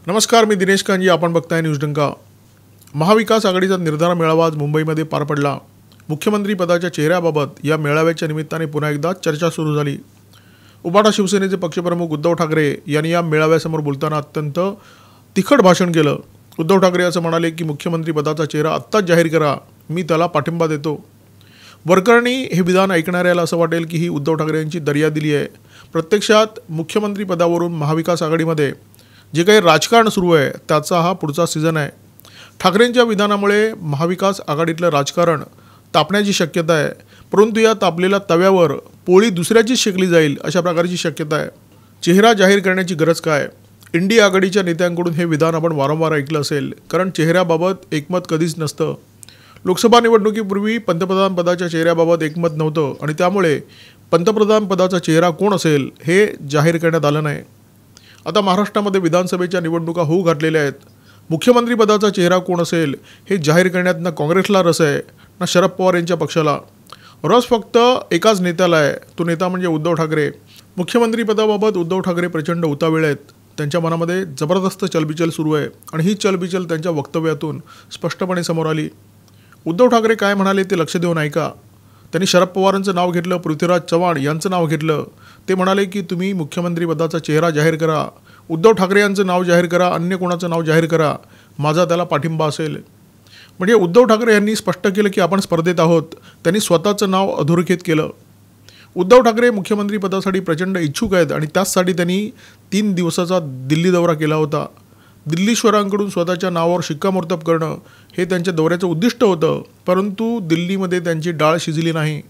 नमस्कार, मी दिनेश कांजी. आपण बघताय न्यूज डंका. महाविकास आघाडीचा निर्धार मेळावा आज मुंबईमध्ये पार पडला. मुख्यमंत्री पदाच्या चेहऱ्याबाबत या मेळाव्याच्या निमित्ताने पुन्हा एकदा चर्चा सुरू झाली. उबाटा शिवसेनेचे पक्षप्रमुख उद्धव ठाकरे यांनी या मेळाव्यासमोर बोलताना अत्यंत तिखट भाषण केलं. उद्धव ठाकरे असं म्हणाले की मुख्यमंत्री पदाचा चेहरा आत्ताच जाहीर करा, मी त्याला पाठिंबा देतो. वरकरणी हे विधान ऐकणाऱ्याला असं वाटेल की ही उद्धव ठाकरे यांची दर्यादिली आहे. प्रत्यक्षात मुख्यमंत्री पदावरून महाविकास आघाडीमध्ये जे काही राजकारण सुरू आहे त्याचा हा पुढचा सीझन आहे. ठाकरेंच्या विधानामुळे महाविकास आघाडीतलं राजकारण तापण्याची शक्यता आहे, परंतु या तापलेल्या तव्यावर पोळी दुसऱ्याची शेकली जाईल अशा प्रकारची शक्यता आहे. चेहरा जाहीर करण्याची गरज काय? इंडिया आघाडीच्या नेत्यांकडून हे विधान आपण वारंवार ऐकलं असेल, कारण चेहऱ्याबाबत एकमत कधीच नसतं. लोकसभा निवडणुकीपूर्वी पंतप्रधान पदाच्या चेहऱ्याबाबत एकमत नव्हतं आणि त्यामुळे पंतप्रधान पदाचा चेहरा कोण असेल हे जाहीर करण्यात आलं नाही. आता महाराष्ट्रामध्ये विधानसभेच्या निवडणुका होऊ घातलेल्या आहेत. मुख्यमंत्री पदाचा चेहरा कोण असेल हे जाहीर करण्यात ना काँग्रेसला रस आहे ना शरद पवार यांच्या पक्षाला. रस फक्त एकाच नेत्याला आहे, तो नेता म्हणजे उद्धव ठाकरे. मुख्यमंत्री पदाबाबत उद्धव ठाकरे प्रचंड उतावीळ आहेत. त्यांच्या मनामध्ये जबरदस्त चलबिचल सुरू आहे आणि ही चलबिचल त्यांच्या वक्तव्यातून स्पष्टपणे समोर आली. उद्धव ठाकरे काय म्हणाले ते लक्ष देऊन ऐका. त्यांनी शरद पवारांचं नाव घेतलं, पृथ्वीराज चव्हाण यांचं नाव घेतलं. ते म्हणाले की तुम्ही मुख्यमंत्री पदाचा चेहरा जाहीर करा, उद्धव ठाकरे यांचं नाव जाहीर करा, अन्य कोणाचं नाव जाहीर करा, माझा त्याला पाठिंबा असेल. म्हणजे उद्धव ठाकरे यांनी स्पष्ट केलं की आपण स्पर्धेत आहोत. त्यांनी स्वतःचं नाव अधोरेखित केलं. उद्धव ठाकरे मुख्यमंत्री पदासाठी प्रचंड इच्छुक आहेत आणि त्याचसाठी त्यांनी 3 दिवसाचा दिल्ली दौरा केला होता. दिल्लीश्वरांकडून स्वतःच्या नावावर शिक्कामोर्तब करणं हे त्यांच्या दौऱ्याचं उद्दिष्ट होतं, परंतु दिल्लीमध्ये त्यांची डाळ शिजली नाही.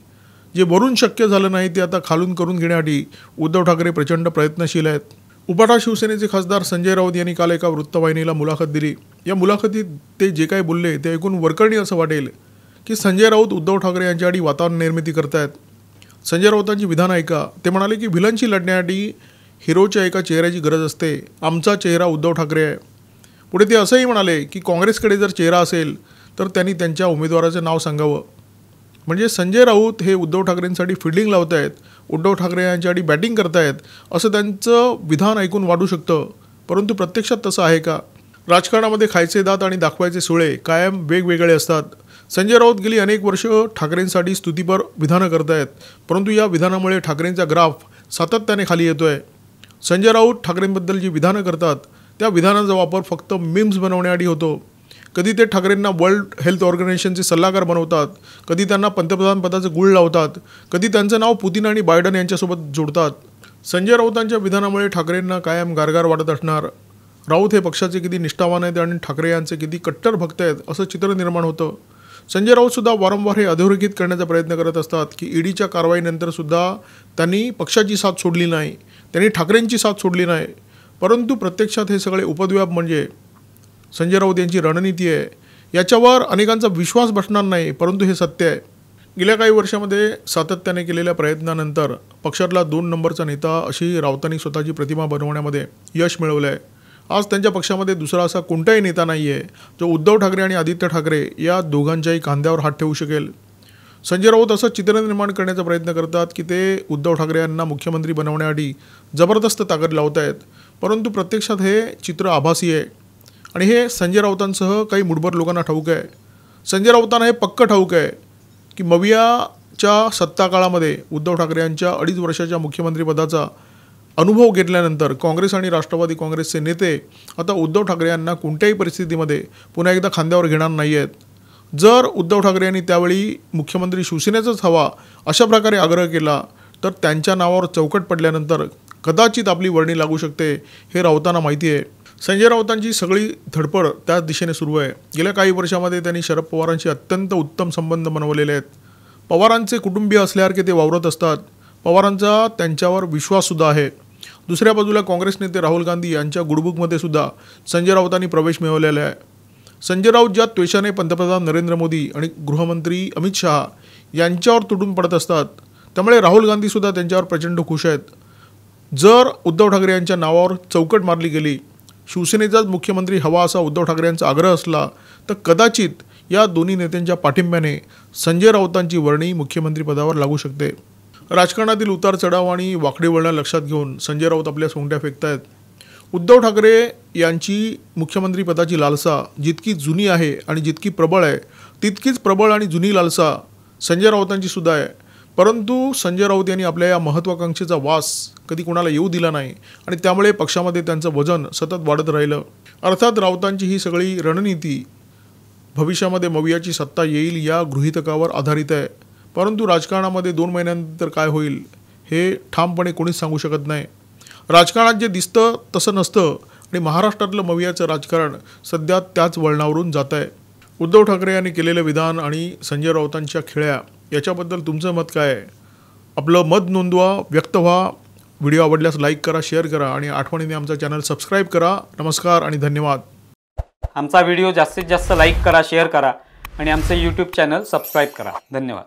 जे वरून शक्य झालं नाही ते आता खालून करून घेण्यासाठी उद्धव ठाकरे प्रचंड प्रयत्नशील आहेत. उबाटा शिवसेनेचे खासदार संजय राऊत यांनी काल एका वृत्तवाहिनीला मुलाखत दिली. या मुलाखतीत ते जे काही बोलले ते ऐकून वरकरणी असं वाटेल की संजय राऊत उद्धव ठाकरे यांच्यासाठी वातावरण निर्मिती करतायत. संजय राऊतांची विधान ऐका. ते म्हणाले की व्हिलनशी लढण्यासाठी हिरोच्या एका चेहऱ्याची गरज असते. आमचा चेहरा उद्धव ठाकरे आहे. पुढे ते असंही म्हणाले की काँग्रेसकडे जर चेहरा असेल तर त्यांनी त्यांच्या उमेदवाराचं नाव सांगावं. म्हणजे संजय राऊत हे उद्धव ठाकरेंसाठी फिल्डिंग लावत आहेत, उद्धव ठाकरे यांच्यासाठी बॅटिंग करतायत असं त्यांचं विधान ऐकून वाटू शकतं, परंतु प्रत्यक्षात तसं आहे का? राजकारणामध्ये खायचे दात आणि दाखवायचे सुळे कायम वेगवेगळे असतात. संजय राऊत गेली अनेक वर्ष ठाकरेंसाठी स्तुतीपर विधानं करतायत, परंतु या विधानामुळे ठाकरेंचा ग्राफ सातत्याने खाली येतो आहे. संजय राऊत ठाकरेंबद्दल जी विधानं करतात त्या विधानाचा वापर फक्त मीम्स बनवण्यासाठी होतो. कधी ते ठाकरेंना वर्ल्ड हेल्थ ऑर्गनायझेशनचे सल्लागार बनवतात, कधी त्यांना पंतप्रधान पदाचं गुळ लावतात, कधी त्यांचं नाव पुतीन आणि बायडन यांच्यासोबत जोडतात. संजय राऊतांच्या विधानामुळे ठाकरेंना कायम गारगार वाटत असणार. राऊत हे पक्षाचे किती निष्ठावान आहेत आणि ठाकरे यांचे किती कट्टर भक्त आहेत असं चित्र निर्माण होतं. संजय राऊतसुद्धा वारंवार हे अधोरेखित करण्याचा प्रयत्न करत असतात की ईडीच्या कारवाईनंतरसुद्धा त्यांनी पक्षाची साथ सोडली नाही, त्यांनी ठाकरेंची साथ सोडली नाही. परंतु प्रत्यक्षात हे सगळे उपद्व्याप म्हणजे संजय राऊत यांची रणनीती आहे. याच्यावर अनेकांचा विश्वास बसणार नाही, परंतु हे सत्य आहे. गेल्या काही वर्षामध्ये सातत्याने केलेल्या प्रयत्नानंतर पक्षातला 2 नंबरचा नेता अशी राऊतांनी स्वतःची प्रतिमा बनवण्यामध्ये यश मिळवलं आहे. आज त्यांच्या पक्षामध्ये दुसरा असा कोणताही नेता नाही आहे जो उद्धव ठाकरे आणि आदित्य ठाकरे या दोघांच्याही खांद्यावर हात ठेवू शकेल. संजय राऊत असं चित्र निर्माण करण्याचा प्रयत्न करतात की ते उद्धव ठाकरे यांना मुख्यमंत्री बनवण्यासाठी जबरदस्त ताकद लावत आहेत, परंतु प्रत्यक्षात हे चित्र आभासी आहे आणि हे संजय राऊतांसह काही मुठभर लोकांना ठाऊक आहे. संजय राऊतांना हे पक्क ठाऊक आहे की मवियाच्या सत्ताकाळामध्ये उद्धव ठाकरे यांच्या 2.5 वर्षाच्या मुख्यमंत्रीपदाचा अनुभव घेतल्यानंतर काँग्रेस आणि राष्ट्रवादी काँग्रेसचे नेते आता उद्धव ठाकरे यांना कोणत्याही परिस्थितीमध्ये पुन्हा एकदा खांद्यावर घेणार नाही आहेत. जर उद्धव ठाकरे यांनी त्यावेळी मुख्यमंत्री शिवसेनेचाच हवा अशा प्रकारे आग्रह केला तर त्यांच्या नावावर चौकट पडल्यानंतर कदाचित आपली वर्णी लागू शकते, हे राऊतांना माहिती आहे. संजय राऊतांची सगळी धडपड त्याच दिशेने सुरू आहे. गेल्या काही वर्षामध्ये त्यांनी शरद पवारांशी अत्यंत उत्तम संबंध बनवलेले आहेत. पवारांचे कुटुंबीय असल्यासारखे ते वावरत असतात. पवारांचा त्यांच्यावर विश्वाससुद्धा आहे. दुसऱ्या बाजूला काँग्रेस नेते राहुल गांधी यांच्या गुडबुकमध्ये सुद्धा संजय राऊतांनी प्रवेश मिळवलेला आहे. संजय राऊत ज्या त्वेषाने पंतप्रधान नरेंद्र मोदी आणि गृहमंत्री अमित शहा यांच्यावर तुटून पडत असतात, त्यामुळे राहुल गांधीसुद्धा त्यांच्यावर प्रचंड खुश आहेत. जर उद्धव ठाकरे यांच्या नावावर चौकट मारली गेली, शिवसेनेचाच मुख्यमंत्री हवा असा उद्धव ठाकरे यांचा आग्रह असला तर कदाचित या दोन्ही नेत्यांच्या पाठिंब्याने संजय राऊतांची वर्णी मुख्यमंत्री पदावर लागू शकते. राजकारणातील उतार चढाव आणि वाकडी वळणं लक्षात घेऊन संजय राऊत आपल्या सोंगट्या फेकतायत. उद्धव ठाकरे यांची मुख्यमंत्रीपदाची लालसा जितकी जुनी आहे आणि जितकी प्रबळ आहे, तितकीच प्रबळ आणि जुनी लालसा संजय राऊतांची सुद्धा आहे. परंतु संजय राऊत यांनी आपल्या या महत्त्वाकांक्षेचा वास कधी कोणाला येऊ दिला नाही आणि त्यामुळे पक्षामध्ये त्यांचं वजन सतत वाढत राहिलं. अर्थात राऊतांची ही सगळी रणनीती भविष्यामध्ये मवियाची सत्ता येईल या गृहीतकावर आधारित आहे. परंतु राजकारणामध्ये 2 महिन्यानंतर काय होईल हे ठामपणे कोणीच सांगू शकत नाही. राजकारणात जे दिसतं तसं नसतं आणि महाराष्ट्रातलं मवियाचं राजकारण सध्या त्याच वळणावरून जात आहे. उद्धव ठाकरे यांनी केलेलं विधान आणि संजय राऊतांच्या खेळ्या याच्याबद्दल तुमचं मत काय आहे? आपलं मत नोंदवा, व्यक्त व्हा. व्हिडिओ आवडल्यास लाईक करा, शेअर करा आणि आठवणीने आमचा चॅनल सबस्क्राईब करा. नमस्कार आणि धन्यवाद. आमचा व्हिडिओ जास्तीत जास्त लाईक करा, शेअर करा आणि आमचे यूट्यूब चॅनल सबस्क्राईब करा. धन्यवाद.